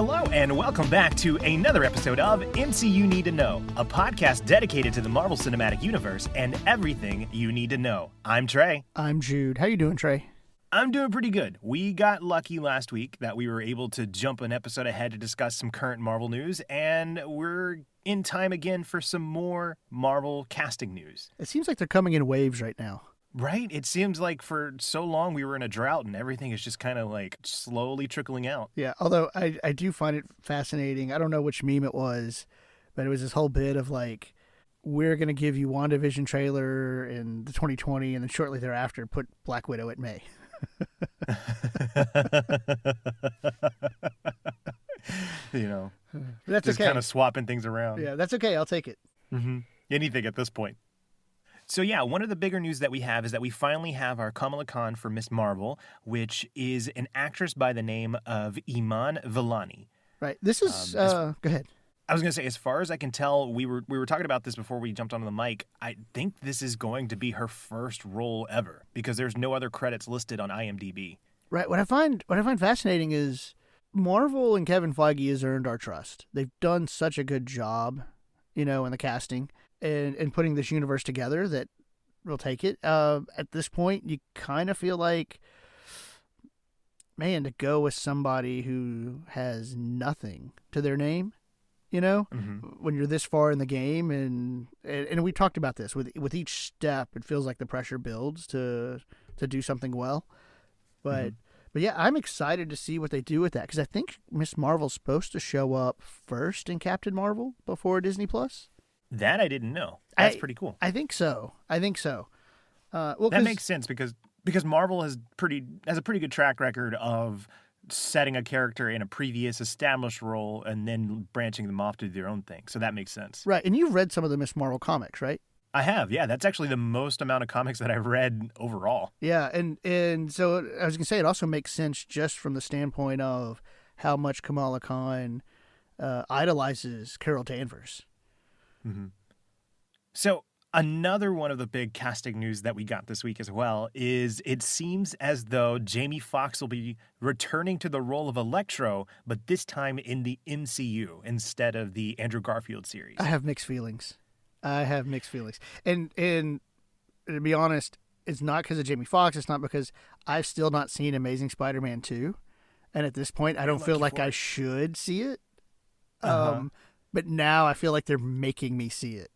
Hello and welcome back to another episode of MCU Need to Know, a podcast dedicated to the Marvel Cinematic Universe and everything you need to know. I'm Trey. I'm Jude. How you doing, Trey? I'm doing pretty good. We got lucky last week that we were able to jump an episode ahead to discuss some current Marvel news, and we're in time again for some more Marvel casting news. It seems like they're coming in waves right now. Right? It seems like for so long we were in a drought and everything is just kind of like slowly trickling out. Yeah, although I do find it fascinating. I don't know which meme it was, but it was this whole bit of like, we're going to give you WandaVision trailer in the 2020 and then shortly thereafter put Black Widow at May. You know, that's just okay. kind of swapping things around. Yeah, that's okay. I'll take it. Mm-hmm. Anything at this point. So yeah, one of the bigger news that we have is that we finally have our Kamala Khan for Miss Marvel, which is an actress by the name of Iman Vellani. Right. This is go ahead. I was going to say, as far as I can tell, we were talking about this before we jumped onto the mic. I think this is going to be her first role ever because there's no other credits listed on IMDb. Right. What I find fascinating is Marvel and Kevin Feige has earned our trust. They've done such a good job, in the casting and putting this universe together that we'll take it. At this point, you kind of feel like, man, to go with somebody who has nothing to their name, when you're this far in the game, and we talked about this with each step, it feels like the pressure builds to do something well. But yeah, I'm excited to see what they do with that because I think Miss Marvel's supposed to show up first in Captain Marvel before Disney Plus. That I didn't know. That's pretty cool. I think so. Well, that makes sense because Marvel has a pretty good track record of setting a character in a previous established role and then branching them off to do their own thing. So that makes sense. Right. And you've read some of the Miss Marvel comics, right? I have. Yeah, that's actually the most amount of comics that I've read overall. Yeah, and so I was going to say it also makes sense just from the standpoint of how much Kamala Khan idolizes Carol Danvers. Mm-hmm. So another one of the big casting news that we got this week as well is it seems as though Jamie Foxx will be returning to the role of Electro, but this time in the MCU instead of the Andrew Garfield series. I have mixed feelings. And to be honest, it's not because of Jamie Foxx. It's not because I've still not seen Amazing Spider-Man 2. And at this point, I don't feel like I should see it. But now I feel like they're making me see it.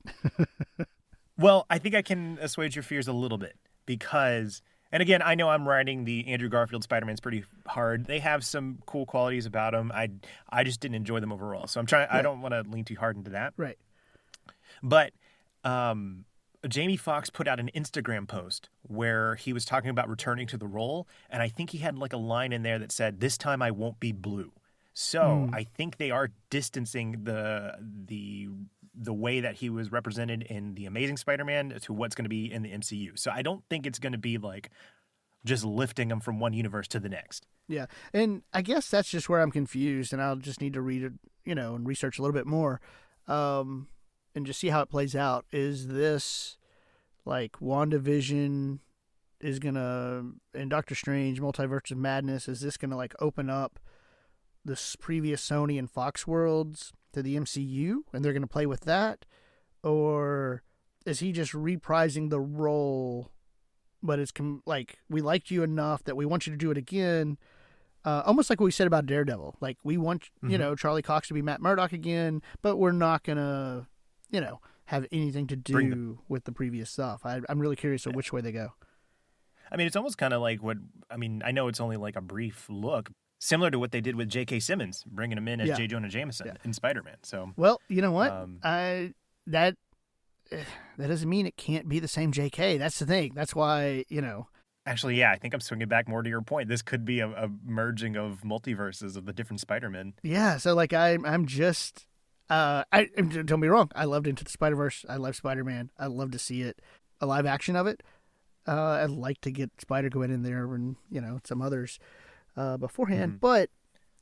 Well, I think I can assuage your fears a little bit because, and again, I know I'm riding the Andrew Garfield Spider-Man's pretty hard. They have some cool qualities about them. I just didn't enjoy them overall. So I'm trying. Right. I don't want to lean too hard into that. Right. But Jamie Foxx put out an Instagram post where he was talking about returning to the role, and I think he had like a line in there that said, "This time I won't be blue." So I think they are distancing the way that he was represented in The Amazing Spider-Man to what's going to be in the MCU. So I don't think it's going to be like just lifting him from one universe to the next. Yeah, and I guess that's just where I'm confused, and I'll just need to read it, and research a little bit more, and just see how it plays out. Is this like WandaVision is going to, and Doctor Strange, Multiverse of Madness, is this going to like open up this previous Sony and Fox worlds to the MCU and they're going to play with that? Or is he just reprising the role, but it's like, we liked you enough that we want you to do it again? Almost like what we said about Daredevil. Like, we want, Charlie Cox to be Matt Murdock again, but we're not going to, have anything to do with the previous stuff. I'm really curious of which way they go. I mean, it's almost kind of like I know it's only like a brief look, similar to what they did with J.K. Simmons, bringing him in as J. Jonah Jameson in Spider-Man. So, well, you know what? That doesn't mean it can't be the same J.K. That's the thing. That's why, Actually, yeah, I think I'm swinging back more to your point. This could be a merging of multiverses of the different Spider-Men. Yeah, so like I'm just, don't get me wrong, I loved Into the Spider-Verse. I love Spider-Man. I love to see it, a live action of it. I'd like to get Spider-Gwen in there and, some others beforehand, but,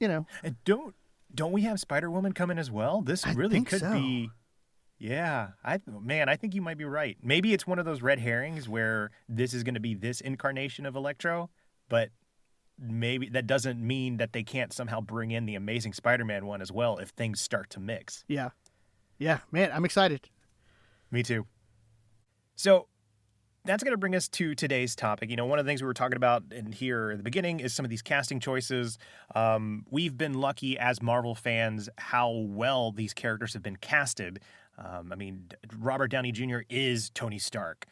And don't we have Spider-Woman coming as well? This really could be. Yeah, I think you might be right. Maybe it's one of those red herrings where this is going to be this incarnation of Electro, but maybe that doesn't mean that they can't somehow bring in the Amazing Spider-Man one as well if things start to mix. Yeah. Yeah, man, I'm excited. Me too. So that's going to bring us to today's topic. One of the things we were talking about in here at the beginning is some of these casting choices. We've been lucky as Marvel fans how well these characters have been casted. Robert Downey Jr. is Tony Stark.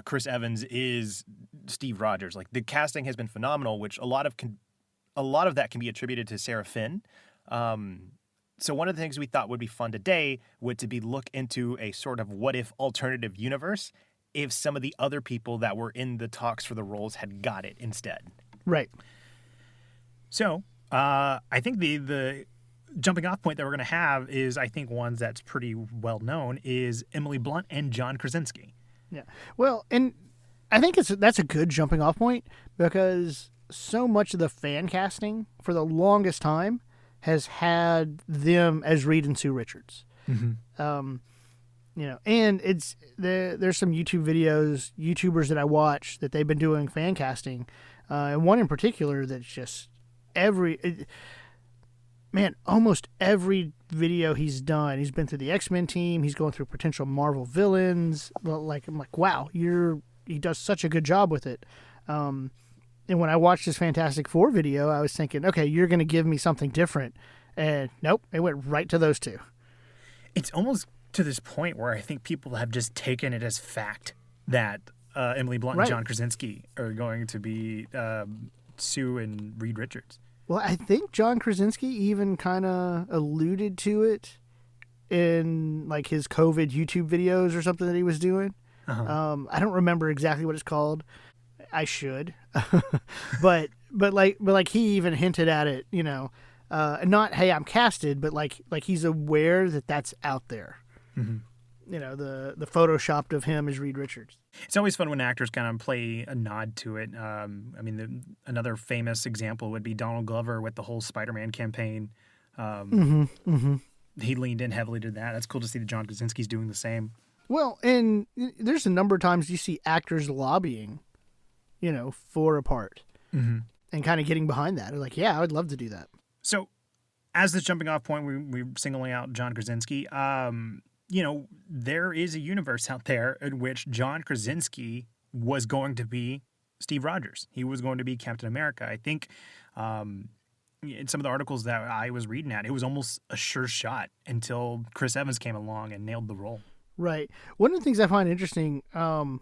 Chris Evans is Steve Rogers. Like, the casting has been phenomenal, which a lot of that can be attributed to Sarah Finn. So one of the things we thought would be fun today would to be look into a sort of what if alternative universe if some of the other people that were in the talks for the roles had got it instead. Right. So I think the jumping off point that we're going to have is, I think, one that's pretty well known is Emily Blunt and John Krasinski. Yeah. Well, and I think that's a good jumping off point because so much of the fan casting for the longest time has had them as Reed and Sue Richards. Mm-hmm. And there's some YouTubers that I watch that they've been doing fan casting, and one in particular that's just almost every video he's done. He's been through the X-Men team. He's going through potential Marvel villains. I'm like, wow, he does such a good job with it. And when I watched his Fantastic Four video, I was thinking, okay, you're going to give me something different. And nope, it went right to those two. It's almost to this point where I think people have just taken it as fact that Emily Blunt and John Krasinski are going to be Sue and Reed Richards. Well, I think John Krasinski even kind of alluded to it in like his COVID YouTube videos or something that he was doing. Uh-huh. I don't remember exactly what it's called. I should, but like he even hinted at it, not, hey, I'm casted, but like he's aware that that's out there. Mm-hmm. The photoshopped of him as Reed Richards. It's always fun when actors kind of play a nod to it. Another famous example would be Donald Glover with the whole Spider-Man campaign. He leaned in heavily to that. That's cool to see that John Krasinski's doing the same. Well, and there's a number of times you see actors lobbying, for a part, mm-hmm. and kind of getting behind that. They're like, yeah, I would love to do that. So, as this jumping off point, we're singling out John Krasinski. There is a universe out there in which John Krasinski was going to be Steve Rogers. He was going to be Captain America. I think in some of the articles that I was reading it was almost a sure shot until Chris Evans came along and nailed the role. Right. One of the things I find interesting, now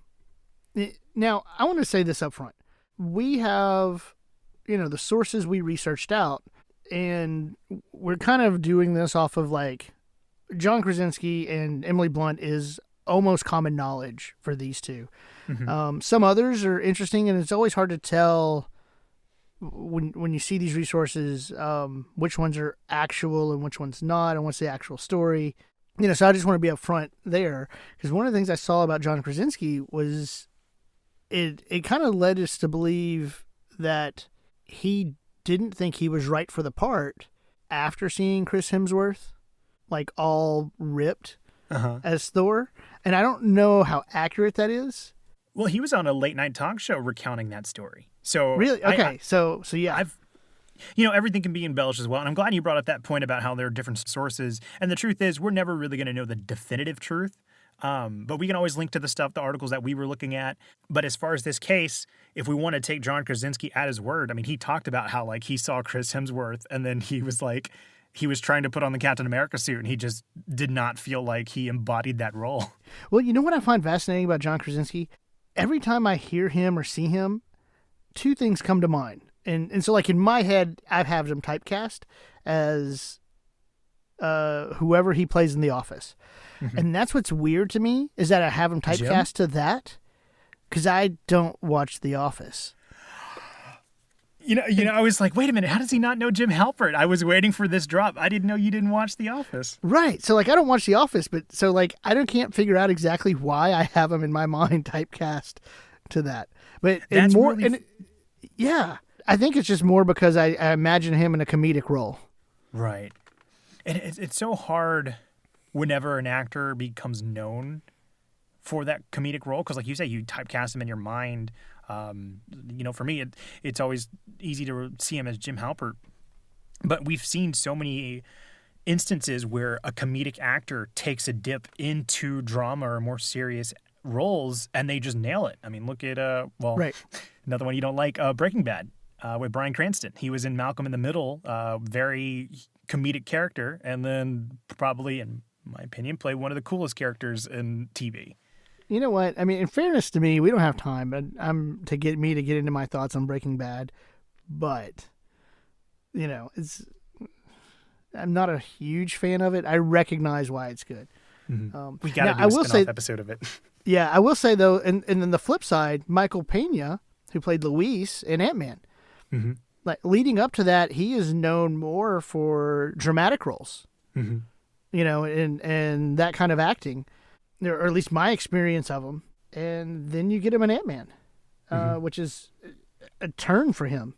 I want to say this up front. We have, the sources we researched out, and we're kind of doing this off of like John Krasinski and Emily Blunt is almost common knowledge for these two. Mm-hmm. Some others are interesting, and it's always hard to tell when you see these resources, which ones are actual and which ones not, and what's the actual story. So I just want to be upfront there, because one of the things I saw about John Krasinski was it kind of led us to believe that he didn't think he was right for the part after seeing Chris Hemsworth, like all ripped as Thor. And I don't know how accurate that is. Well, he was on a late night talk show recounting that story. So really? Okay. So yeah. Everything can be embellished as well. And I'm glad you brought up that point about how there are different sources. And the truth is, we're never really going to know the definitive truth. But we can always link to the articles that we were looking at. But as far as this case, if we want to take John Krasinski at his word, he talked about how like he saw Chris Hemsworth and then he was like, he was trying to put on the Captain America suit and he just did not feel like he embodied that role. Well, you know what I find fascinating about John Krasinski? Every time I hear him or see him, two things come to mind. And so like in my head, I have him typecast as whoever he plays in The Office. Mm-hmm. And that's what's weird to me is that I have him typecast to that because I don't watch The Office. I was like, wait a minute, how does he not know Jim Halpert? I was waiting for this drop. I didn't know you didn't watch The Office. Right. So, like, I don't watch The Office, but so, like, can't figure out exactly why I have him in my mind typecast to that. But that's more, really... yeah, I think it's just more because I imagine him in a comedic role. Right. And it's so hard whenever an actor becomes known for that comedic role because, like you say, you typecast him in your mind. For me, it's always easy to see him as Jim Halpert, but we've seen so many instances where a comedic actor takes a dip into drama or more serious roles and they just nail it. I mean, look at Right. another one you don't like, Breaking Bad, with Bryan Cranston. He was in Malcolm in the Middle, very comedic character, and then probably, in my opinion, played one of the coolest characters in TV. You know what? I mean, in fairness to me, we don't have time, but to get into my thoughts on Breaking Bad, but I'm not a huge fan of it. I recognize why it's good. Mm-hmm. We got to do a spin-off episode of it. Yeah, I will say though, and then the flip side, Michael Pena, who played Luis in Ant-Man, mm-hmm. like leading up to that, he is known more for dramatic roles, mm-hmm. And that kind of acting, or at least my experience of him. And then you get him in Ant-Man, mm-hmm. which is a turn for him.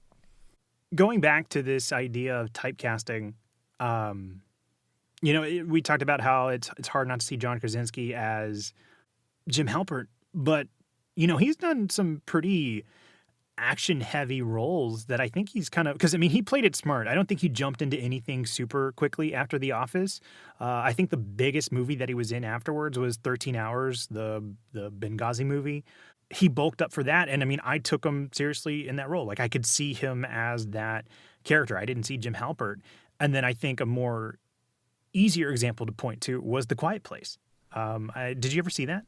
Going back to this idea of typecasting, we talked about how it's hard not to see John Krasinski as Jim Halpert, but he's done some pretty action-heavy roles that I think he's kind of, because he played it smart. I don't think he jumped into anything super quickly after The Office. I think the biggest movie that he was in afterwards was 13 Hours, the Benghazi movie. He bulked up for that, and I took him seriously in that role. Like, I could see him as that character. I didn't see Jim Halpert. And then I think a more easier example to point to was The Quiet Place. Did you ever see that?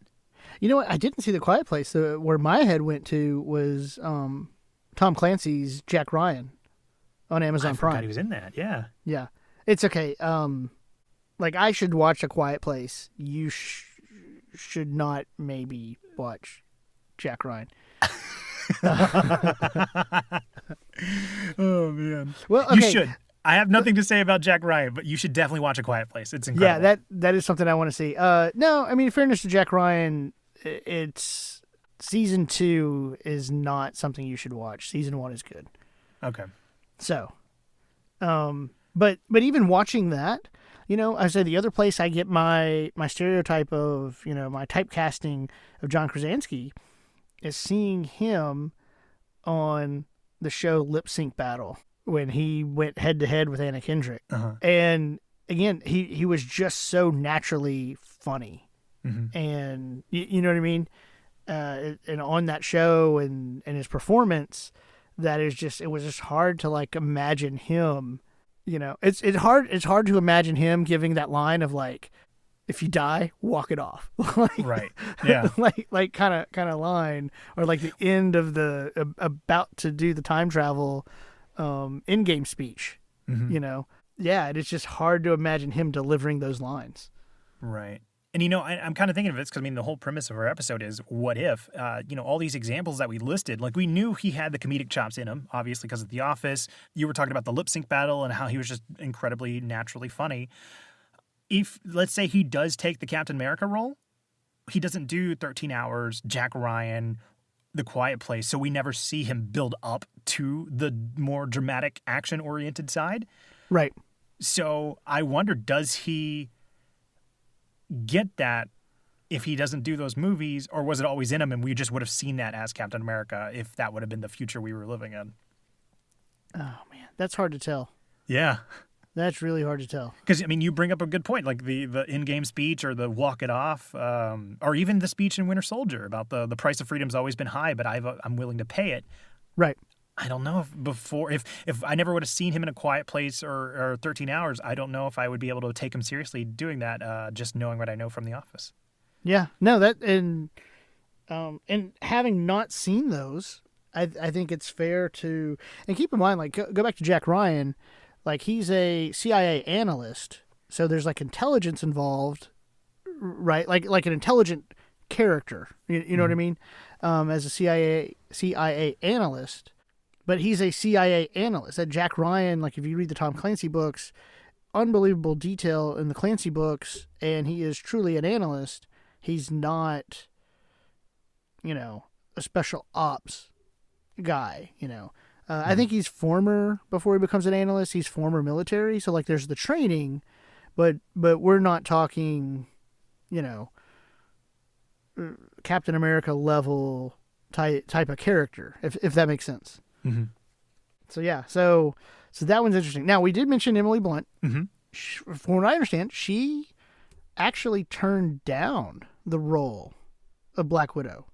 You know what? I didn't see The Quiet Place. Where my head went to was Tom Clancy's Jack Ryan on Amazon Prime. I forgot he was in that. Yeah. Yeah. It's okay. I should watch A Quiet Place. You should not maybe watch Jack Ryan. Oh, man. Well, okay. You should. I have nothing to say about Jack Ryan, but you should definitely watch A Quiet Place. It's incredible. Yeah, that is something I want to see. No, in fairness to Jack Ryan, it's season 2 is not something you should watch. Season 1 is good. Okay. So, but even watching that, I say the other place I get my stereotype of, my typecasting of John Krasinski is seeing him on the show Lip Sync Battle, when he went head to head with Anna Kendrick. Uh-huh. And again, he was just so naturally funny. Mm-hmm. And you know what I mean? And on that show and his performance, it was just hard to imagine him, it's hard to imagine him giving that line of if you die, walk it off. Right. Yeah. kind of line, or the end of the about to do the time travel in-game speech, mm-hmm. Yeah, it's just hard to imagine him delivering those lines. Right. And, I'm kind of thinking of this because, the whole premise of our episode is what if, all these examples that we listed, we knew he had the comedic chops in him, obviously because of The Office. You were talking about the lip sync battle and how he was just incredibly naturally funny. If, let's say he does take the Captain America role, he doesn't do 13 Hours, Jack Ryan, The Quiet Place, so we never see him build up to the more dramatic, action-oriented side. Right. So I wonder, does he get that if he doesn't do those movies, or was it always in him and we just would have seen that as Captain America if that would have been the future we were living in? Oh, man. That's hard to tell. Yeah. That's really hard to tell. Because, you bring up a good point, the in-game speech or the walk it off, or even the speech in Winter Soldier about the price of freedom's always been high, but I'm willing to pay it. Right. I don't know if I never would have seen him in A Quiet Place or 13 Hours, I don't know if I would be able to take him seriously doing that, just knowing what I know from The Office. Yeah. No, and having not seen those, I think it's fair to, and keep in mind, go back to Jack Ryan, he's a CIA analyst, so there's intelligence involved, right? Like an intelligent character, you know what I mean? As a CIA analyst. But he's a CIA analyst. That Jack Ryan, if you read the Tom Clancy books, unbelievable detail in the Clancy books, and he is truly an analyst. He's not, a special ops guy, I think he's former, before he becomes an analyst, he's former military. So, there's the training, but we're not talking, Captain America level type of character, if that makes sense. Mm-hmm. So yeah, so that one's interesting. Now we did mention Emily Blunt. Mm-hmm. From what I understand, she actually turned down the role of Black Widow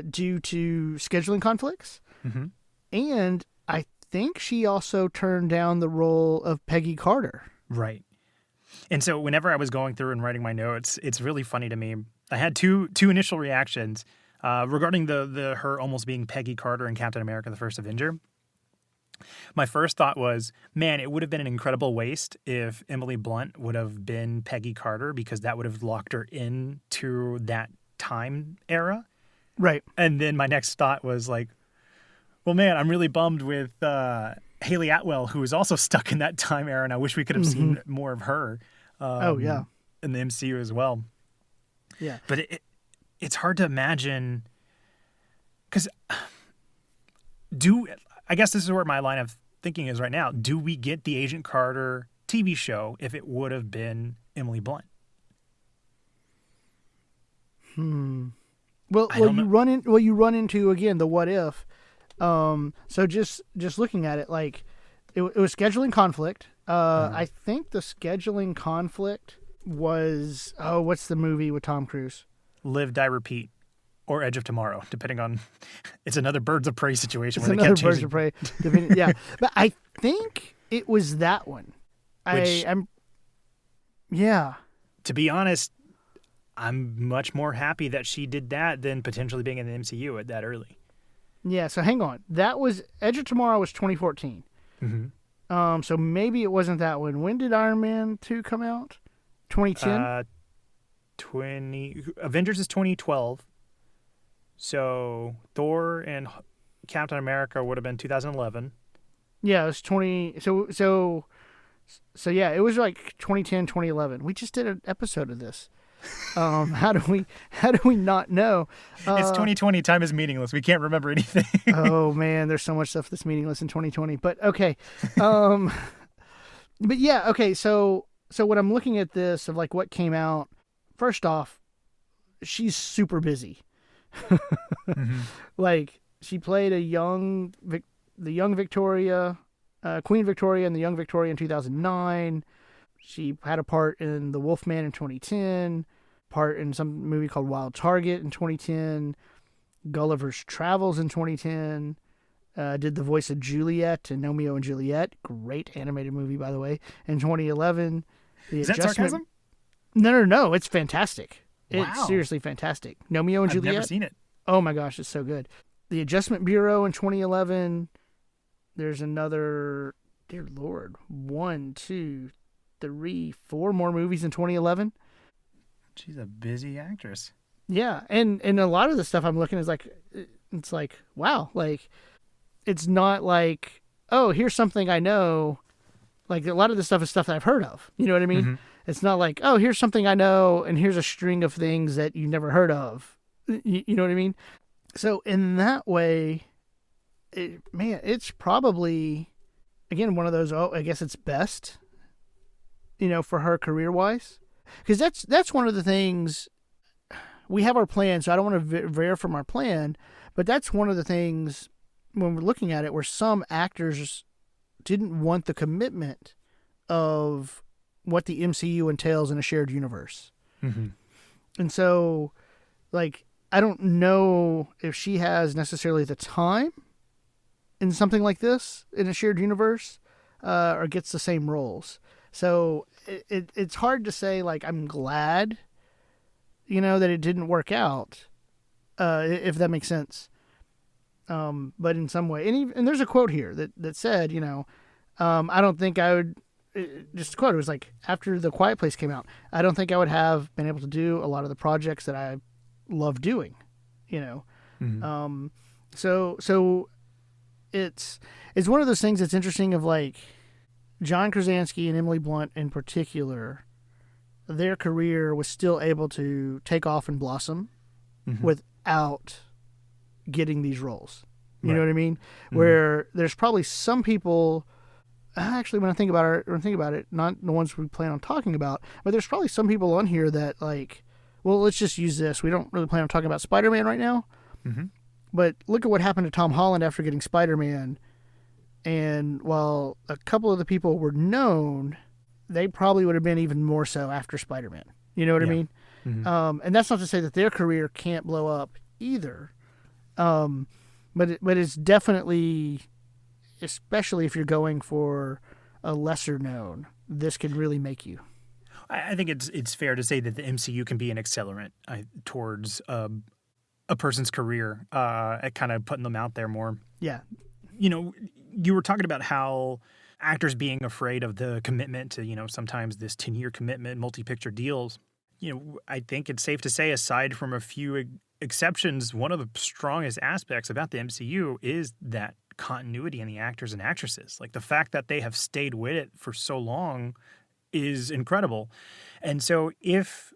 due to scheduling conflicts, Mm-hmm. and I think she also turned down the role of Peggy Carter. Right. And so whenever I was going through and writing my notes, it's really funny to me. I had two initial reactions regarding the her almost being Peggy Carter in Captain America: The First Avenger. My first thought was, man, it would have been an incredible waste if Emily Blunt would have been Peggy Carter, because that would have locked her into that time era. Right. And then my next thought was like, well, man, I'm really bummed with Haley Atwell, who is also stuck in that time era, and I wish we could have seen more of her. Yeah. In the MCU as well. Yeah. But it's hard to imagine, because I guess this is where my line of thinking is right now. Do we get the Agent Carter TV show if it would have been Emily Blunt? Well, you run into again the what if. So just looking at it, like it was scheduling conflict. I think the scheduling conflict was what's the movie with Tom Cruise? Live, Die, Repeat, or Edge of Tomorrow, depending on. It's another Birds of Prey situation It's where they another kept Birds changing. of Prey. Yeah, but I think it was that one. Yeah. To be honest, I'm much more happy that she did that than potentially being in the MCU at that early. Yeah. So hang on. That was Edge of Tomorrow was 2014. Mm-hmm. So maybe it wasn't that one. When did Iron Man 2 come out? 2010. Avengers is 2012. So Thor and Captain America would have been 2011. Yeah, it was 20. So yeah, it was like 2010, 2011. We just did an episode of this. How do we not know? It's 2020. Time is meaningless. We can't remember anything. Oh man, there's so much stuff that's meaningless in 2020. But okay, but yeah, okay. So when I'm looking at this of like what came out, first off, she's super busy. Mm-hmm. Like she played the young Victoria, Queen Victoria, and the young Victoria in 2009. She had a part in The Wolfman in 2010, part in some movie called Wild Target in 2010, Gulliver's Travels in 2010, did the voice of Juliet in Romeo and Juliet, great animated movie, by the way, in 2011. Is that sarcasm? No, it's fantastic. Wow. It's seriously fantastic. Romeo and Juliet. I've never seen it. Oh my gosh, it's so good. The Adjustment Bureau in 2011. There's another, dear Lord, 1, 2, 3, 4 more movies in 2011. She's a busy actress. Yeah, and a lot of the stuff I'm looking is like, it's like, wow, like, it's not like, oh, here's something I know. Like, a lot of the stuff is stuff that I've heard of. You know what I mean? Mm-hmm. It's not like, oh, here's something I know, and here's a string of things that you never heard of. You know what I mean? So in that way, it's probably, again, one of those, I guess it's best, for her career-wise. Because that's one of the things, we have our plan, so I don't want to veer from our plan, but that's one of the things when we're looking at it where some actors didn't want the commitment of what the MCU entails in a shared universe. Mm-hmm. And so, like, I don't know if she has necessarily the time in something like this in a shared universe, or gets the same roles. So it's hard to say, like, I'm glad, that it didn't work out, if that makes sense. But in some way, and there's a quote here that said, I don't think I would, just a quote, it was like, after The Quiet Place came out, I don't think I would have been able to do a lot of the projects that I love doing, Mm-hmm. So it's one of those things that's interesting of like John Krasinski and Emily Blunt in particular, their career was still able to take off and blossom Mm-hmm. without getting these roles. You Right. know what I mean? Mm-hmm. Where there's probably some people, actually, when I think about it, not the ones we plan on talking about, but there's probably some people on here that like, well, let's just use this. We don't really plan on talking about Spider-Man right now. Mm-hmm. But look at what happened to Tom Holland after getting Spider-Man. And while a couple of the people were known, they probably would have been even more so after Spider-Man. You know what I mean? Mm-hmm. And that's not to say that their career can't blow up either. But it's definitely, especially if you're going for a lesser known, this can really make you. I think it's fair to say that the MCU can be an accelerant towards a person's career at kind of putting them out there more. Yeah. You know, you were talking about how actors being afraid of the commitment to, sometimes this 10-year commitment, multi-picture deals. I think it's safe to say, aside from a few exceptions, one of the strongest aspects about the MCU is that continuity in the actors and actresses. Like the fact that they have stayed with it for so long is incredible. And so if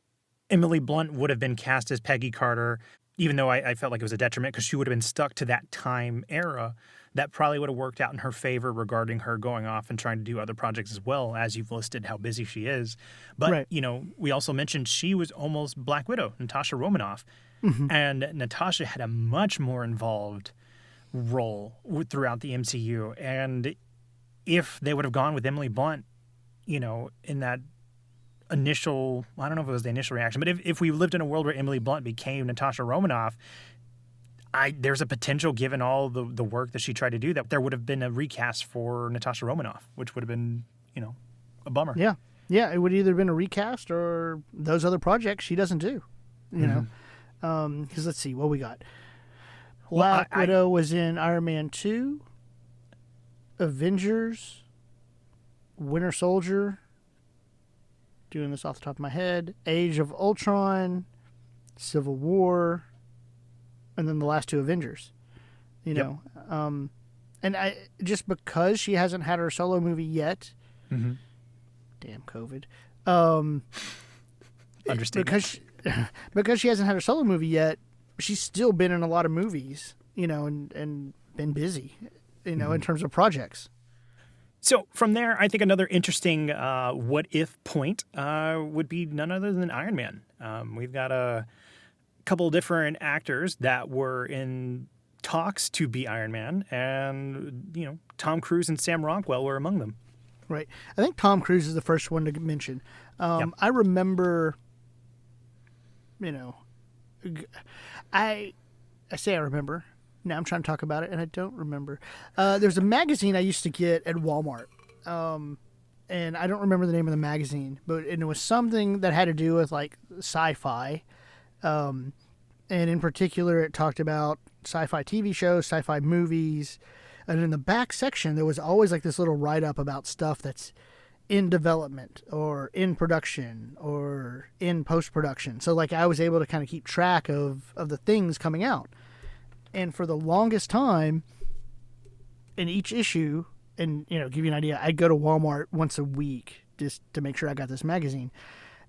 Emily Blunt would have been cast as Peggy Carter, even though I felt like it was a detriment because she would have been stuck to that time era, that probably would have worked out in her favor regarding her going off and trying to do other projects as well, as you've listed how busy she is. But, Right. We also mentioned she was almost Black Widow, Natasha Romanoff. And Natasha had a much more involved role throughout the MCU. And if they would have gone with Emily Blunt, in that initial, I don't know if it was the initial reaction, but if we lived in a world where Emily Blunt became Natasha Romanoff, there's a potential, given all the work that she tried to do, that there would have been a recast for Natasha Romanoff, which would have been, a bummer. Yeah. Yeah, it would either have been a recast or those other projects she doesn't do, you know. Because let's see, what we got. Black Widow was in Iron Man 2, Avengers, Winter Soldier, doing this off the top of my head, Age of Ultron, Civil War, and then the last two Avengers. And I just because she hasn't had her solo movie yet, damn COVID, Understatement. because she hasn't had her solo movie yet, she's still been in a lot of movies, and been busy, in terms of projects. So from there, I think another interesting what-if point would be none other than Iron Man. We've got a couple different actors that were in talks to be Iron Man, and, Tom Cruise and Sam Rockwell were among them. Right. I think Tom Cruise is the first one to mention. I remember, I say I remember. Now I'm trying to talk about it, and I don't remember. There's a magazine I used to get at Walmart, and I don't remember the name of the magazine, but it was something that had to do with, like, sci-fi, and in particular it talked about sci-fi TV shows, sci-fi movies, and in the back section there was always, like, this little write-up about stuff that's in development or in production or in post-production. So, like, I was able to kind of keep track of the things coming out. And for the longest time, in each issue, and, give you an idea, I'd go to Walmart once a week just to make sure I got this magazine.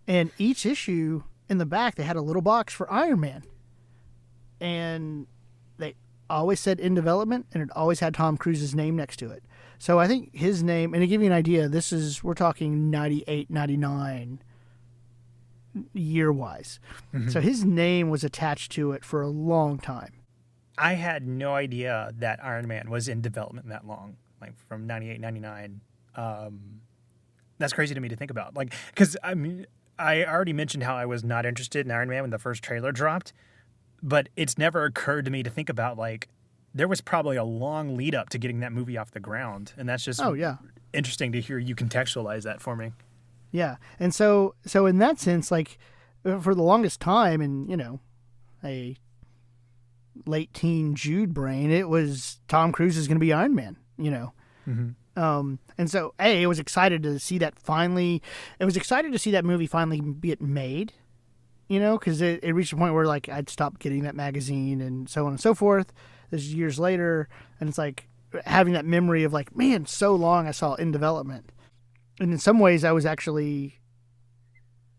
And each issue, in the back, they had a little box for Iron Man. And they always said in development, and it always had Tom Cruise's name next to it. So I think his name, and to give you an idea, we're talking 98, 99 year-wise. So his name was attached to it for a long time. I had no idea that Iron Man was in development that long, like from 98, 99. That's crazy to me to think about. Like, because I already mentioned how I was not interested in Iron Man when the first trailer dropped, but it's never occurred to me to think about, like, there was probably a long lead up to getting that movie off the ground. And that's just interesting to hear you contextualize that for me. Yeah. And so in that sense, like, for the longest time, and, a late teen Jude brain, it was Tom Cruise is going to be Iron Man, and so I was excited to see that movie finally get made, because it reached a point where, like, I'd stopped getting that magazine and so on and so forth. This is years later, and it's like having that memory of, like, man, so long I saw in development. And in some ways I was actually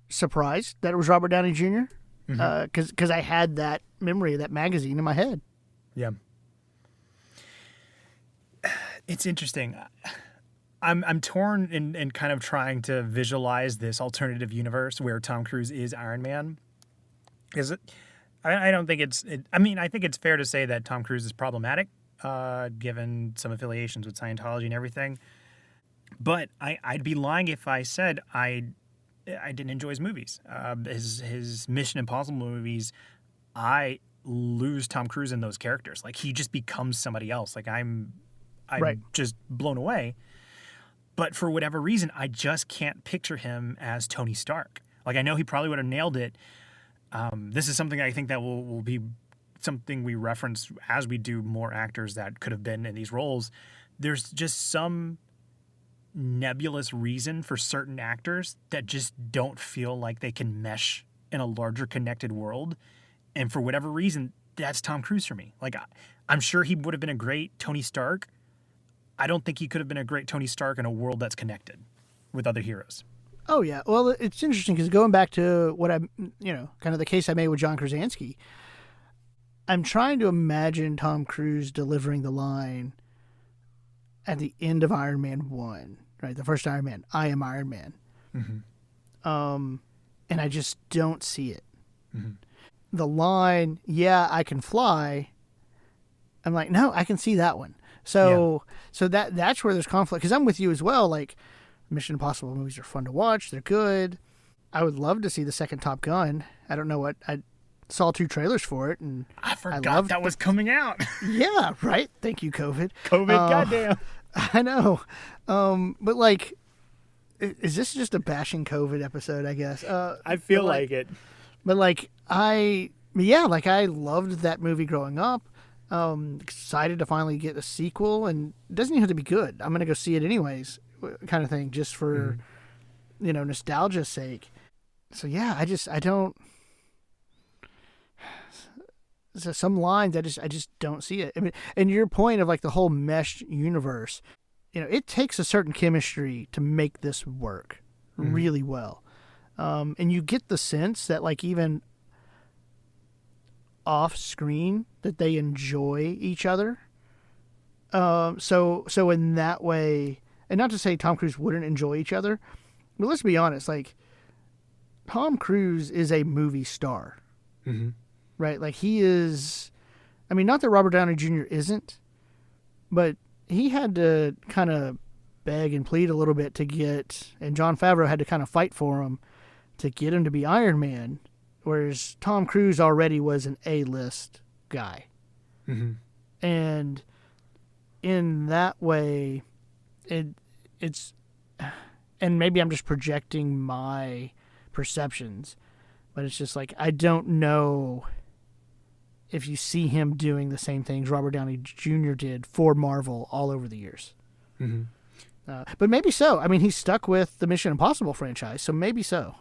surprised that it was Robert Downey Jr. Because I had that memory of that magazine in my head. Yeah. It's interesting. I'm torn in kind of trying to visualize this alternative universe where Tom Cruise is Iron Man. Because I don't think I mean, I think it's fair to say that Tom Cruise is problematic, given some affiliations with Scientology and everything. But I'd be lying if I said I didn't enjoy his movies. His Mission Impossible movies, I lose Tom Cruise in those characters. Like, he just becomes somebody else. Like, I'm Right. just blown away. But for whatever reason, I just can't picture him as Tony Stark. Like, I know he probably would have nailed it. This is something I think that will be something we reference as we do more actors that could have been in these roles. There's just some nebulous reason for certain actors that just don't feel like they can mesh in a larger connected world. And for whatever reason, that's Tom Cruise for me. Like, I'm sure he would have been a great Tony Stark. I don't think he could have been a great Tony Stark in a world that's connected with other heroes. Oh yeah. Well, it's interesting because going back to what kind of the case I made with John Krasinski, I'm trying to imagine Tom Cruise delivering the line at the end of Iron Man 1, right? The first Iron Man, I am Iron Man. Mm-hmm. And I just don't see it. Mm-hmm. The line, yeah, I can fly. I'm like, no, I can see that one. So that's where there's conflict. Because I'm with you as well. Like, Mission Impossible movies are fun to watch. They're good. I would love to see the second Top Gun. I don't know what I saw 2 trailers for it, and I forgot that was coming out. yeah, right. Thank you, COVID. Goddamn. I know, but like, is this just a bashing COVID episode? I guess. I feel like it. But like, I loved that movie growing up. Excited to finally get a sequel, and it doesn't even have to be good. I'm gonna go see it anyways, kind of thing, just for nostalgia's sake. So yeah, I don't. So some lines I just don't see it. I mean, and your point of like the whole meshed universe, it takes a certain chemistry to make this work really well, and you get the sense that like even off screen that they enjoy each other. So in that way, and not to say Tom Cruise wouldn't enjoy each other, but let's be honest, like, Tom Cruise is a movie star. Mm-hmm. Right? Like, he is, I mean, not that Robert Downey Jr. isn't, but he had to kind of beg and plead a little bit to get, and Jon Favreau had to kind of fight for him to get him to be Iron Man, whereas Tom Cruise already was an A-list guy. Mm-hmm. And in that way, it's, and maybe I'm just projecting my perceptions, but it's just like, I don't know if you see him doing the same things Robert Downey Jr. did for Marvel all over the years. Mm-hmm. But maybe so. I mean, he's stuck with the Mission Impossible franchise, so maybe so.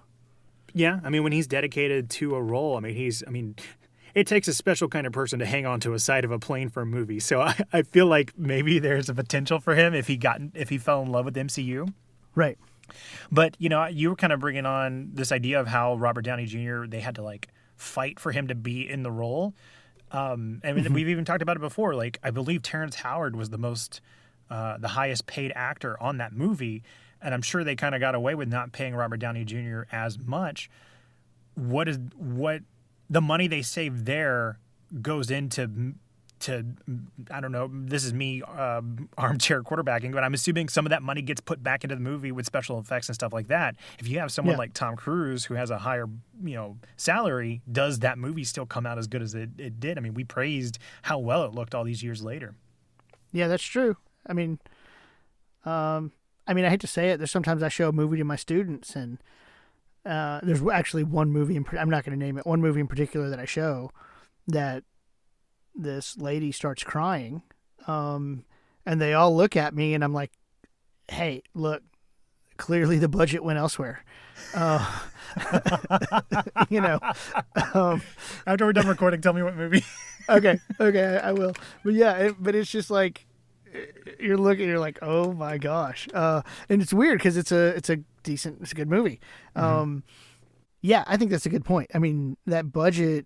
Yeah, I mean, when he's dedicated to a role, it takes a special kind of person to hang on to a side of a plane for a movie. So I feel like maybe there's a potential for him if he fell in love with MCU. Right. But, you were kind of bringing on this idea of how Robert Downey Jr., they had to like fight for him to be in the role. And we've even talked about it before. Like, I believe Terrence Howard was the highest paid actor on that movie. And I'm sure they kind of got away with not paying Robert Downey Jr. as much. What the money they saved there goes into I don't know, this is me armchair quarterbacking, but I'm assuming some of that money gets put back into the movie with special effects and stuff like that. If you have someone like Tom Cruise who has a higher salary, does that movie still come out as good as it did? I mean, we praised how well it looked all these years later. Yeah, that's true. I mean, I hate to say it. There's sometimes I show a movie to my students, and there's actually one movie, I'm not going to name it, one movie in particular that I show that this lady starts crying, and they all look at me, and I'm like, hey, look, clearly the budget went elsewhere. After we're done recording, tell me what movie. Okay, I will. But yeah, but it's just like, you're like, oh my gosh. And it's weird because it's a good movie. Mm-hmm. Yeah, I think that's a good point. I mean, that budget,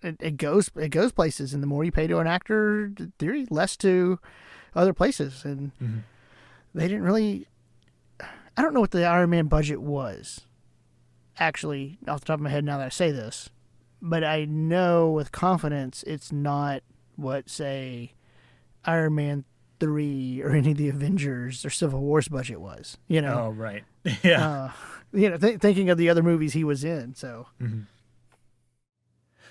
it goes places, and the more you pay to an actor, in theory, less to other places. And they didn't really, I don't know what the Iron Man budget was, actually, off the top of my head now that I say this, but I know with confidence it's not what, say, Iron Man 3 or any of the Avengers or Civil War's budget was. Oh, right. Yeah. Thinking of the other movies he was in. So. Mm-hmm.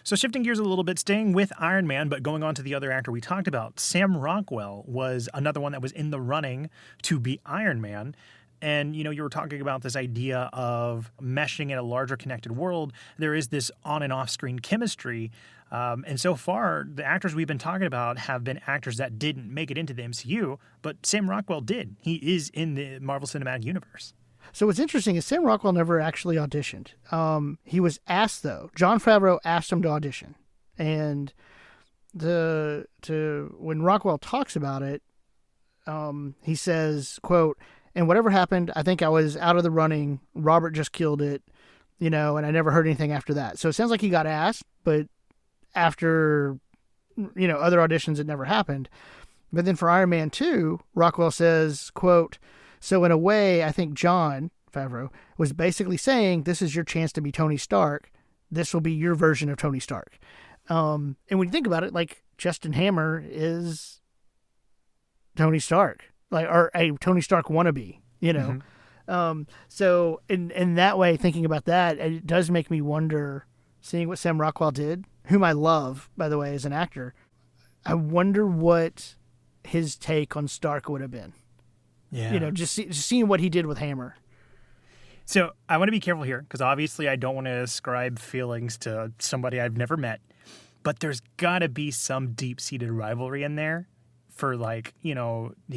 So shifting gears a little bit, staying with Iron Man, but going on to the other actor we talked about, Sam Rockwell was another one that was in the running to be Iron Man. And, you were talking about this idea of meshing in a larger connected world. There is this on and off screen chemistry. And so far, the actors we've been talking about have been actors that didn't make it into the MCU, but Sam Rockwell did. He is in the Marvel Cinematic Universe. So what's interesting is Sam Rockwell never actually auditioned. He was asked, though. Jon Favreau asked him to audition. And when Rockwell talks about it, he says, quote, "And whatever happened, I think I was out of the running. Robert just killed it, and I never heard anything after that." So it sounds like he got asked, but after, other auditions, it never happened. But then for Iron Man 2, Rockwell says, quote, "So in a way, I think Jon Favreau was basically saying, this is your chance to be Tony Stark. This will be your version of Tony Stark." And when you think about it, like, Justin Hammer is Tony Stark, or a Tony Stark wannabe, Mm-hmm. So in that way, thinking about that, it does make me wonder, seeing what Sam Rockwell did, whom I love, by the way, as an actor, I wonder what his take on Stark would have been. Yeah. Just seeing what he did with Hammer. So I want to be careful here, because obviously I don't want to ascribe feelings to somebody I've never met, but there's got to be some deep-seated rivalry in there for, he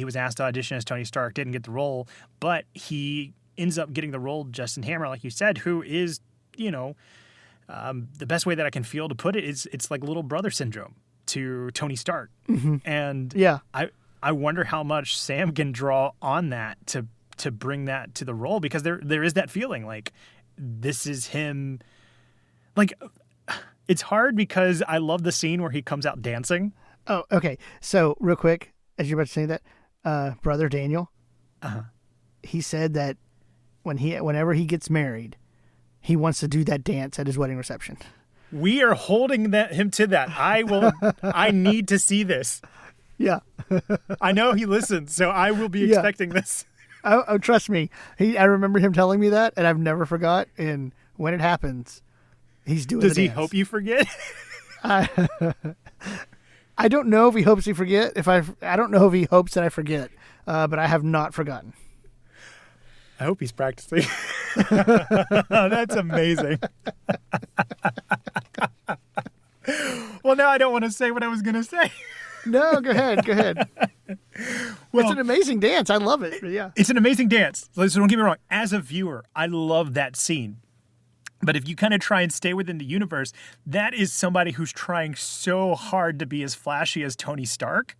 was asked to audition as Tony Stark, didn't get the role, but he ends up getting the role, Justin Hammer, like you said, who is, the best way that I can feel to put it is it's like little brother syndrome to Tony Stark. Mm-hmm. And yeah, I wonder how much Sam can draw on that to bring that to the role, because there is that feeling like this is him. Like, it's hard because I love the scene where he comes out dancing. Oh, okay. So real quick, as you're about to say that, brother Daniel, he said that whenever he gets married, he wants to do that dance at his wedding reception. We are holding him to that. I need to see this. Yeah. I know he listens, so I will be expecting this. Oh, trust me. I remember him telling me that, and I've never forgot. And when it happens, he's doing Does the he dance. hope you forget? I don't know if he hopes you forget. I don't know if he hopes that I forget, but I have not forgotten. I hope he's practicing. That's amazing. Well, now I don't want to say what I was going to say. No, go ahead. Well, it's an amazing dance. I love it. Yeah. It's an amazing dance. So don't get me wrong. As a viewer, I love that scene. But if you kind of try and stay within the universe, that is somebody who's trying so hard to be as flashy as Tony Stark.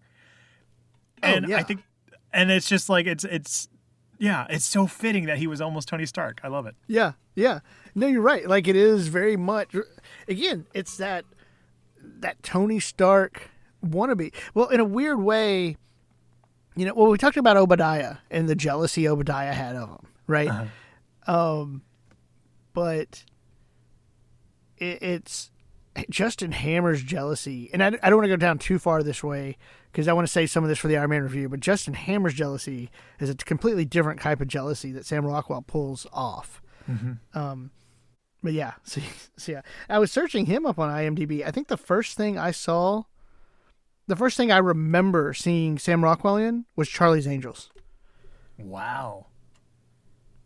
And I think, and it's just like, it's so fitting that he was almost Tony Stark. I love it. Yeah. No, you're right. Like, it is very much, again, it's that Tony Stark wannabe. Well, in a weird way, we talked about Obadiah and the jealousy Obadiah had of him, right? Uh-huh. But it's Justin Hammer's jealousy, and I don't want to go down too far this way because I want to say some of this for the Iron Man review, but Justin Hammer's jealousy is a completely different type of jealousy that Sam Rockwell pulls off. Mm-hmm. But yeah, so yeah, I was searching him up on IMDb. I think the first thing I remember seeing Sam Rockwell in was Charlie's Angels. Wow.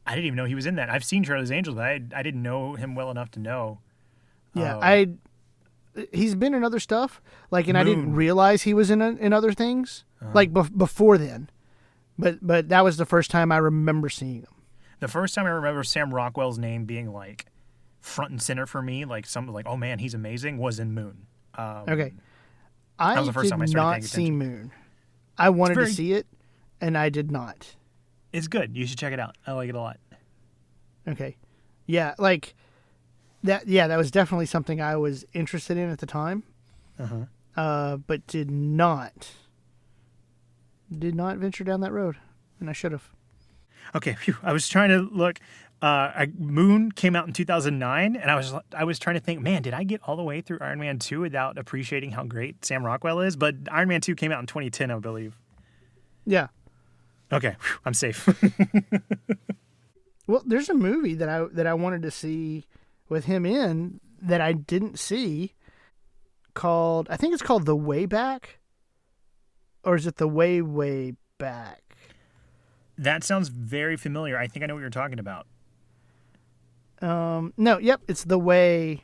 I didn't even know he was in that. I've seen Charlie's Angels, but I didn't know him well enough to know. Yeah, he's been in other stuff, and Moon. I didn't realize he was in other things, before then. But that was the first time I remember seeing him. The first time I remember Sam Rockwell's name being front and center for me, oh man, he's amazing, was in Moon. Okay. I was the first time I did started not paying see attention. Moon. I wanted to see it, and I did not. It's good. You should check it out. I like it a lot. Okay. Yeah, that. Yeah, that was definitely something I was interested in at the time. But did not venture down that road, and I should have. Okay, phew. I was trying to look. Moon came out in 2009, and I was trying to think, man, did I get all the way through Iron Man 2 without appreciating how great Sam Rockwell is? But Iron Man 2 came out in 2010, I believe. Yeah. Okay, phew, I'm safe. Well, there's a movie that I wanted to see with him in that I didn't see called, I think it's called The Way Back, or is it The Way Back? That sounds very familiar. I think I know what you're talking about. No, yep, it's The Way.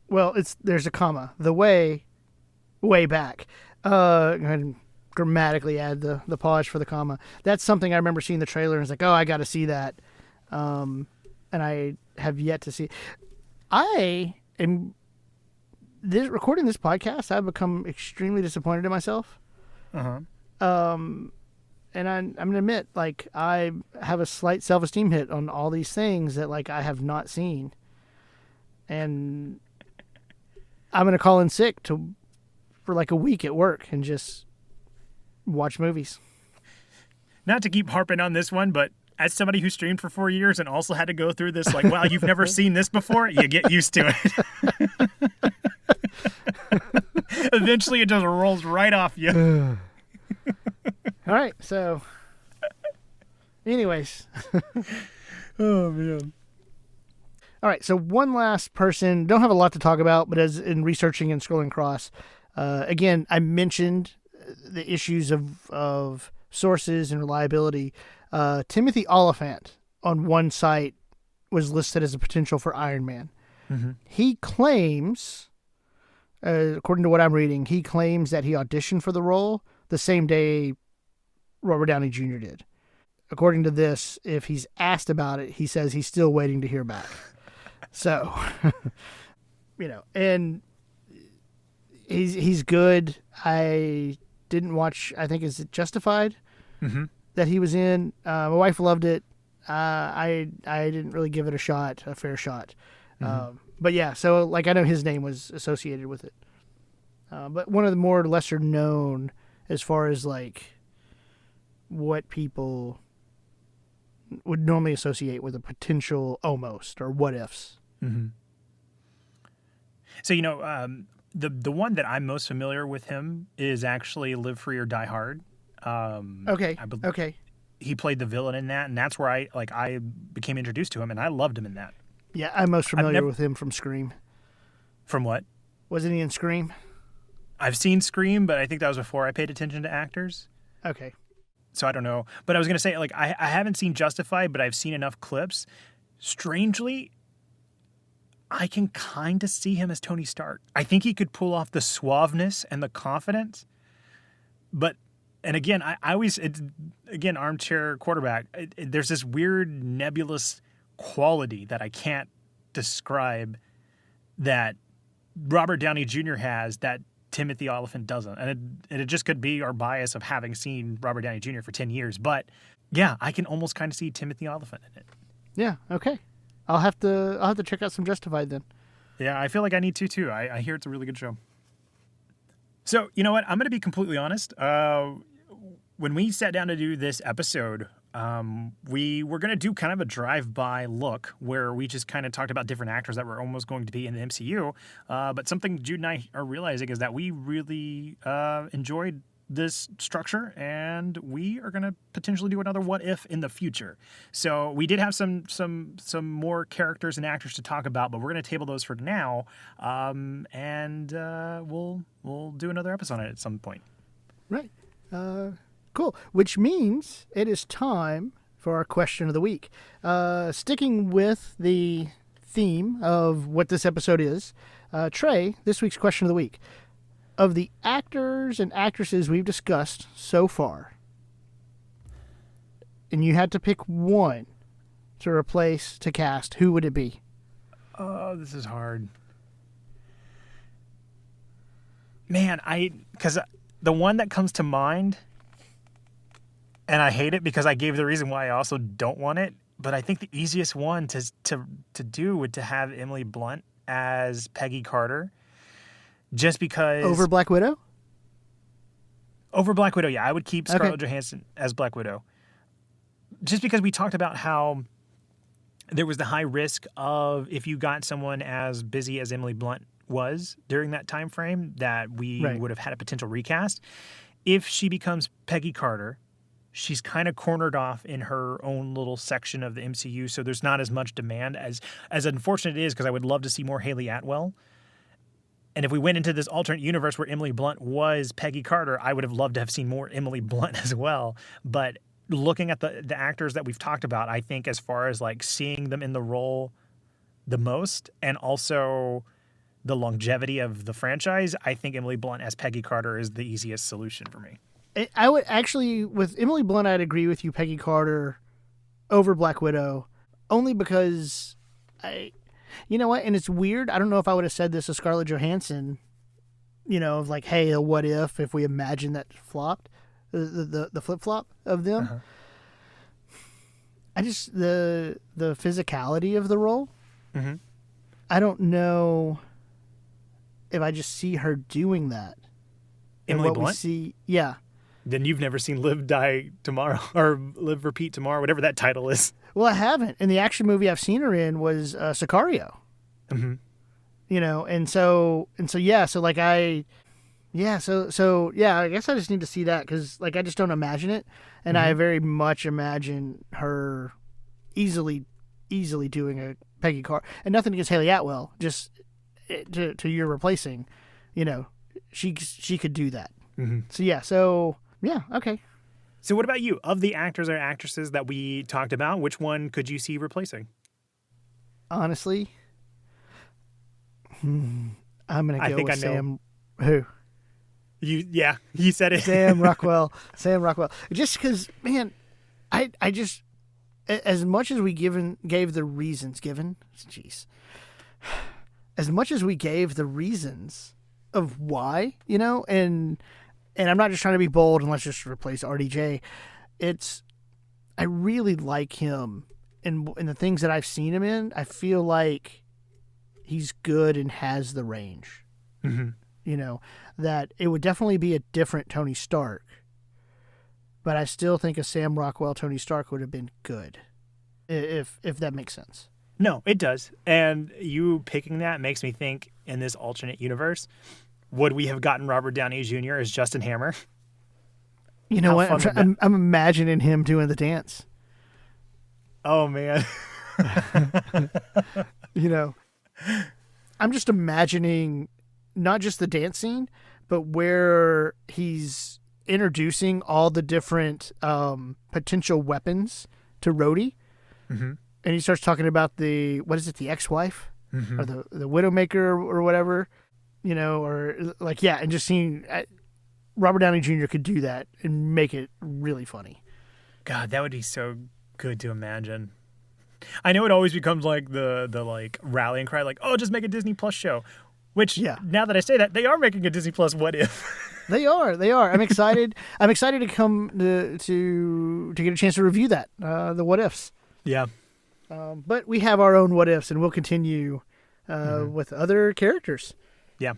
Well, there's a comma. The Way Back. Go ahead and grammatically add the pause for the comma. That's something I remember seeing the trailer and it's like, oh, I got to see that. And I have yet to see. I am recording this podcast. I've become extremely disappointed in myself. And I'm going to admit, like, I have a slight self-esteem hit on all these things that, like, I have not seen. And I'm going to call in sick for like a week at work and just watch movies. Not to keep harping on this one, but as somebody who streamed for 4 years and also had to go through this, like, wow, you've never seen this before, you get used to it. Eventually, it just rolls right off you. All right, so anyways. Oh, man. All right, so one last person, don't have a lot to talk about, but as in researching and scrolling across, again, I mentioned the issues of sources and reliability. Timothy Oliphant on one site was listed as a potential for Iron Man. Mm-hmm. He claims, according to what I'm reading, he claims that he auditioned for the role the same day Robert Downey Jr. did. According to this, if he's asked about it, he says he's still waiting to hear back. So, and he's good. I didn't watch, I think, is it Justified? Mm-hmm. That he was in. My wife loved it. I didn't really give it a fair shot. Mm-hmm. But yeah, so like I know his name was associated with it. But one of the more lesser known as far as like what people would normally associate with a potential almost or what ifs. Mm-hmm. So, the one that I'm most familiar with him is actually Live Free or Die Hard. Okay. Okay. He played the villain in that, and that's where I became introduced to him, and I loved him in that. Yeah, I'm most familiar with him from Scream. From what? Wasn't he in Scream? I've seen Scream, but I think that was before I paid attention to actors. Okay. So I don't know. But I was going to say, like, I haven't seen Justified, but I've seen enough clips. Strangely, I can kind of see him as Tony Stark. I think he could pull off the suaveness and the confidence. But, and again, I always, again, armchair quarterback, there's this weird nebulous quality that I can't describe that Robert Downey Jr. has that Timothy Oliphant doesn't. And it just could be our bias of having seen Robert Downey Jr. for 10 years. But yeah, I can almost kind of see Timothy Oliphant in it. Yeah, okay. I'll have to check out some Justified then. Yeah, I feel like I need to too. I hear it's a really good show. So, you know what? I'm going to be completely honest. When we sat down to do this episode, we were going to do kind of a drive-by look where we just kind of talked about different actors that were almost going to be in the MCU. But something Jude and I are realizing is that we really enjoyed this structure, and we are going to potentially do another what if in the future. So we did have some more characters and actors to talk about, but we're going to table those for now, and we'll do another episode on it at some point. Right. Cool. Which means it is time for our question of the week. Sticking with the theme of what this episode is, Trey, this week's question of the week. Of the actors and actresses we've discussed so far, and you had to pick one to cast, who would it be? Oh, this is hard. Man, because the one that comes to mind, and I hate it because I gave the reason why I also don't want it, but I think the easiest one to do would to have Emily Blunt as Peggy Carter. Just because... Over Black Widow? Over Black Widow, yeah. I would keep Scarlett Johansson as Black Widow. just because we talked about how there was the high risk of if you got someone as busy as Emily Blunt was during that time frame, that we Right. would have had a potential recast. If she becomes Peggy Carter, she's kind of cornered off in her own little section of the MCU, so there's not as much demand as unfortunate it is, because I would love to see more Haley Atwell. And if we went into this alternate universe where Emily Blunt was Peggy Carter, I would have loved to have seen more Emily Blunt as well. But looking at the actors that we've talked about, I think as far as like seeing them in the role the most, and also the longevity of the franchise, I think Emily Blunt as Peggy Carter is the easiest solution for me. I would actually, with Emily Blunt, I'd agree with you, Peggy Carter over Black Widow, only because you know what? And it's weird. I don't know if I would have said this to Scarlett Johansson, of like, hey, what if we imagine that flopped, the flip flop of them. Uh-huh. I just the physicality of the role. Mm-hmm. I don't know if I just see her doing that. Emily what Blunt? we see, yeah. Then you've never seen Live, Die Tomorrow, or Live, Repeat Tomorrow, whatever that title is. Well, I haven't. And the action movie I've seen her in was Sicario. Mm-hmm. And so yeah. So like I guess I just need to see that, because like I just don't imagine it, and I very much imagine her easily doing a Peggy Carter. And nothing against Haley Atwell, just to your replacing, she could do that. Mm-hmm. So yeah, okay. So what about you? Of the actors or actresses that we talked about, which one could you see replacing? Honestly, I'm gonna go think with I know. Sam. Who? You said it. Sam Rockwell. Just because, man, I just, as much as we gave the reasons as much as we gave the reasons of why, and I'm not just trying to be bold and let's just replace RDJ. I really like him, and the things that I've seen him in, I feel like he's good and has the range. Mm-hmm. That it would definitely be a different Tony Stark, but I still think a Sam Rockwell Tony Stark would have been good, if that makes sense. No, it does. And you picking that makes me think, in this alternate universe, would we have gotten Robert Downey Jr. as Justin Hammer? You know How what? fun would I'm imagining him doing the dance. Oh, man. I'm just imagining not just the dance scene, but where he's introducing all the different potential weapons to Rhodey. Mm-hmm. And he starts talking about the ex-wife? Mm-hmm. Or the Widowmaker or whatever, or like, yeah, and just seeing Robert Downey Jr. could do that and make it really funny. God, that would be so good to imagine. I know it always becomes like the like rallying cry, like, oh, just make a Disney Plus show. Which, now that I say that, they are making a Disney Plus What If. They are. I'm excited. I'm excited to come to get a chance to review that, the What Ifs. Yeah. But we have our own What Ifs, and we'll continue with other characters. Yeah.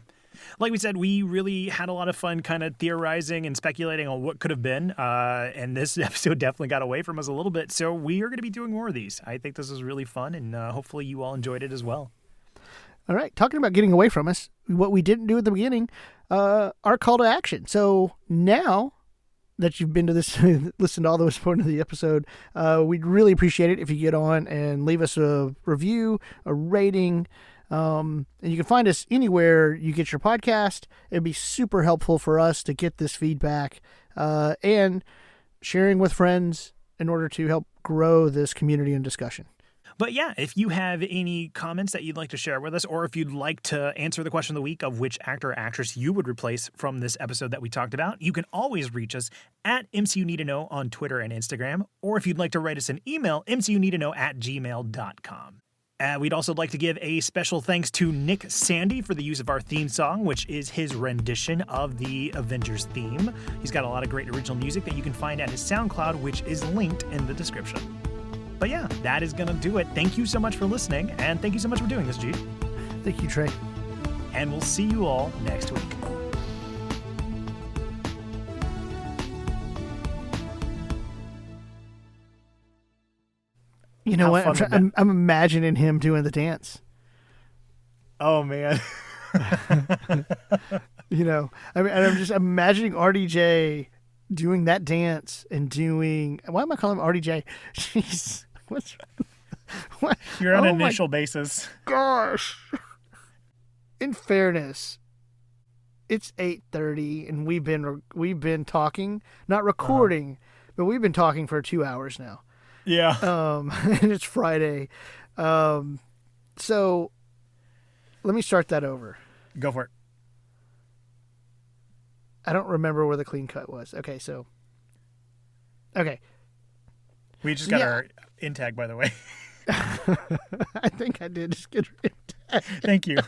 Like we said, we really had a lot of fun kind of theorizing and speculating on what could have been. And this episode definitely got away from us a little bit. So we are going to be doing more of these. I think this was really fun, and hopefully you all enjoyed it as well. All right. Talking about getting away from us, what we didn't do at the beginning, our call to action. So now that you've been to this, listened to all those parts of the episode, we'd really appreciate it if you get on and leave us a review, a rating. And you can find us anywhere you get your podcast. It'd be super helpful for us to get this feedback and sharing with friends in order to help grow this community and discussion. But yeah, if you have any comments that you'd like to share with us, or if you'd like to answer the question of the week of which actor or actress you would replace from this episode that we talked about, you can always reach us at MCU Need to Know on Twitter and Instagram, or if you'd like to write us an email, mcuneedtoknow@gmail.com. We'd also like to give a special thanks to Nick Sandy for the use of our theme song, which is his rendition of the Avengers theme. He's got a lot of great original music that you can find at his SoundCloud, which is linked in the description. But yeah, that is going to do it. Thank you so much for listening, and thank you so much for doing this, Jude. Thank you, Trey. And we'll see you all next week. You know How what? fun would that- I'm imagining him doing the dance. Oh man. You know, and I'm just imagining RDJ doing that dance and doing. Why am I calling him RDJ? Jeez, what? You're on Oh an my initial basis. gosh. In fairness, it's 8:30 and we've been talking, not recording, but we've been talking for 2 hours now. Yeah. And it's Friday. So let me start that over. Go for it. I don't remember where the clean cut was. Okay, so. Okay. We just got Yeah. our in tag, by the way. I think I did just get rid of that. Thank you.